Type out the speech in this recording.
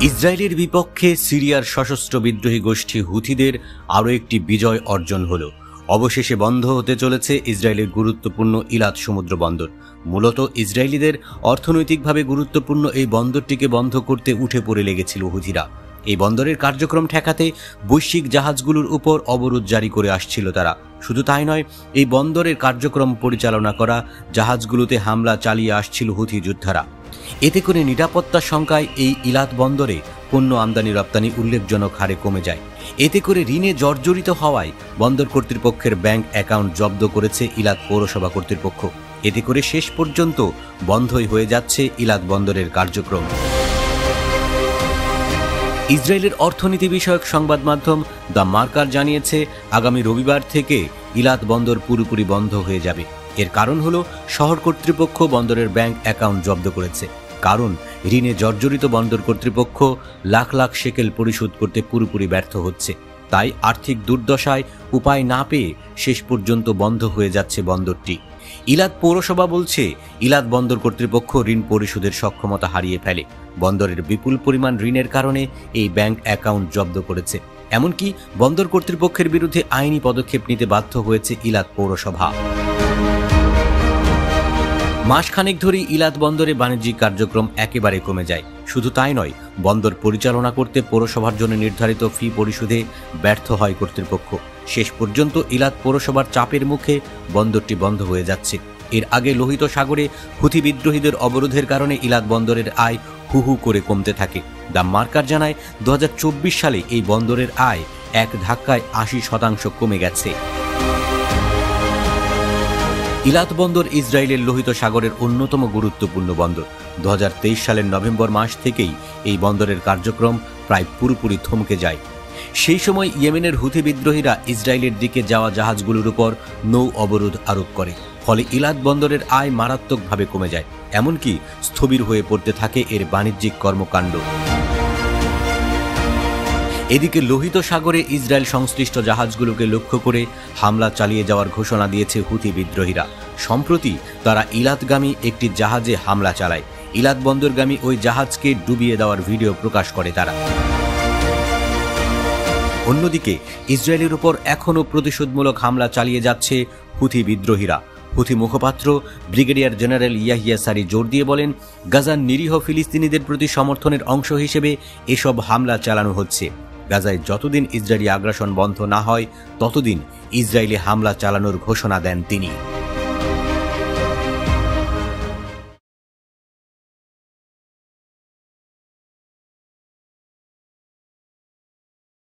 ইসরায়েলের বিপক্ষে সিরিয়ার সশস্ত্র বিদ্রোহী গোষ্ঠী হুথিদের আরও একটি বিজয় অর্জন হল। অবশেষে বন্ধ হতে চলেছে ইসরায়েলের গুরুত্বপূর্ণ ইলাত সমুদ্র বন্দর। মূলত ইসরায়েলিদের অর্থনৈতিকভাবে গুরুত্বপূর্ণ এই বন্দরটিকে বন্ধ করতে উঠে পড়ে লেগেছিল হুথিরা। এই বন্দরের কার্যক্রম ঠেকাতে বৈশ্বিক জাহাজগুলোর উপর অবরোধ জারি করে আসছিল তারা। শুধু তাই নয়, এই বন্দরের কার্যক্রম পরিচালনা করা জাহাজগুলোতে হামলা চালিয়ে আসছিল হুথি যোদ্ধারা। এতে করে নিরাপত্তা শঙ্কায় এই ইলাত বন্দরে পণ্য আমদানি রপ্তানি উল্লেখজনক হারে কমে যায়। এতে করে ঋণে জর্জরিত হওয়ায় বন্দর কর্তৃপক্ষের ব্যাংক অ্যাকাউন্ট জব্দ করেছে ইলাত পৌরসভা কর্তৃপক্ষ। এতে করে শেষ পর্যন্ত বন্ধই হয়ে যাচ্ছে ইলাত বন্দরের কার্যক্রম। ইসরায়েলের অর্থনীতি বিষয়ক সংবাদ মাধ্যম দ্য মার্কার জানিয়েছে, আগামী রবিবার থেকে ইলাত বন্দর পুরোপুরি বন্ধ হয়ে যাবে। এর কারণ হলো শহর কর্তৃপক্ষ বন্দরের ব্যাংক অ্যাকাউন্ট জব্দ করেছে। কারণ ঋণে জর্জরিত বন্দর কর্তৃপক্ষ লাখ লাখ শেকেল পরিশোধ করতে পুরোপুরি ব্যর্থ হচ্ছে। তাই আর্থিক দুর্দশায় উপায় না পেয়ে শেষ পর্যন্ত বন্ধ হয়ে যাচ্ছে বন্দরটি। ইলাত পৌরসভা বলছে, ইলাত বন্দর কর্তৃপক্ষ ঋণ পরিশোধের সক্ষমতা হারিয়ে ফেলে। বন্দরের বিপুল পরিমাণ ঋণের কারণে এই ব্যাংক অ্যাকাউন্ট জব্দ করেছে। এমনকি বন্দর কর্তৃপক্ষের বিরুদ্ধে আইনি পদক্ষেপ নিতে বাধ্য হয়েছে ইলাত পৌরসভা। মাসখানেক ধরেই ইলাত বন্দরে বাণিজ্যিক কার্যক্রম একেবারে কমে যায়। শুধু তাই নয়, বন্দর পরিচালনা করতে পৌরসভার জন্য নির্ধারিত ফি পরিশোধে ব্যর্থ হয় কর্তৃপক্ষ। শেষ পর্যন্ত ইলাত পৌরসভার চাপের মুখে বন্দরটি বন্ধ হয়ে যাচ্ছে। এর আগে লোহিত সাগরে হুথি বিদ্রোহীদের অবরোধের কারণে ইলাত বন্দরের আয় হু হু করে কমতে থাকে। দ্য মার্কার জানায়, 2024 সালে এই বন্দরের আয় এক ধাক্কায় 80% কমে গেছে। ইলাত বন্দর ইসরায়েলের লোহিত সাগরের অন্যতম গুরুত্বপূর্ণ বন্দর। 2023 সালের নভেম্বর মাস থেকেই এই বন্দরের কার্যক্রম প্রায় পুরোপুরি থমকে যায়। সেই সময় ইয়েমেনের হুথি বিদ্রোহীরা ইসরায়েলের দিকে যাওয়া জাহাজগুলোর উপর নৌ অবরোধ আরোপ করে। ফলে ইলাত বন্দরের আয় মারাত্মকভাবে কমে যায়। এমনকি স্থবির হয়ে পড়তে থাকে এর বাণিজ্যিক কর্মকাণ্ড। এদিকে লোহিত সাগরে ইসরায়েল সংশ্লিষ্ট জাহাজগুলোকে লক্ষ্য করে হামলা চালিয়ে যাওয়ার ঘোষণা দিয়েছে হুথি বিদ্রোহীরা। সম্প্রতি তারা ইলাতগামী একটি জাহাজে হামলা চালায়। ইলাত বন্দরগামী ওই জাহাজকে ডুবিয়ে দেওয়ার ভিডিও প্রকাশ করে তারা। অন্যদিকে ইসরায়েলের উপর এখনও প্রতিশোধমূলক হামলা চালিয়ে যাচ্ছে হুথি বিদ্রোহীরা। হুথি মুখপাত্র ব্রিগেডিয়ার জেনারেল ইয়াহিয়া সারি জোর দিয়ে বলেন, গাজার নিরীহ ফিলিস্তিনিদের প্রতি সমর্থনের অংশ হিসেবে এসব হামলা চালানো হচ্ছে। গাজায় যতদিন ইসরায়েলি আগ্রাসন বন্ধ না হয় ততদিন ইসরায়েলে হামলা চালানোর ঘোষণা দেন তিনি।